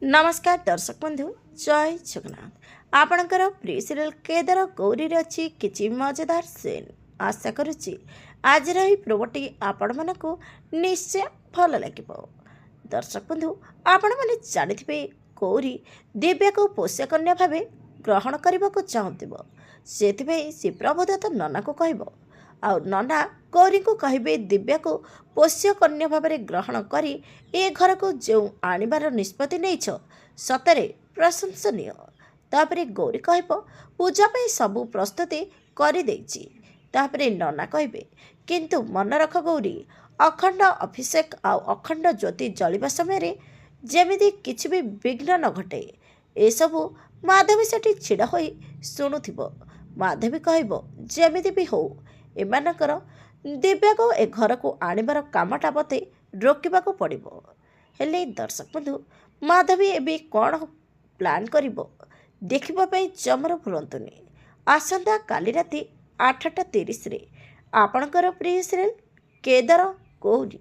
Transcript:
नमस्कार दर्शक बंधु जय जगन्नाथ आपणकर प्रिय सीरियल केदार गौरी अच्छी किसी मजेदार सीन आशा करुच्ची आज प्रोमोटी आपण मानक निश्चय भल लगे। दर्शक बंधु आपण मैंने जानी गौरी दिव्या को पोष्य कन्या भाव ग्रहण करने को चाहूब से प्रभुदत्त नना को कह आउ नना गौरी को कहे दिव्या को पोष्य कन्या भाव ग्रहण करी ए घर को जो आनिबार निष्पत्ति नहीं सतरे प्रशंसनीय। तापरे गौरी कह पूजा पे सबू प्रस्तुति कर नना कहे किंतु मन रख गौरी अखंड अभिषेक आउ अखंड ज्योति जलिबा समय जेमिति किछि भी विघ्न न घटे एसबू माधवी सेठी छिड़ा होई शुणुथिबो। माधवी कहब जेमिति भी हो एमानकर दिव्या को ए घर को आनिबार कामटा मते रोकवा पड़ो। हेले दर्शक बंधु माधवी एबे कौन प्लान करिबो देखिबा पई जमर भूलंतुनी। आसंता काली राति 8:30 रे आपणकर प्रिय सीरियल केदार गौरी।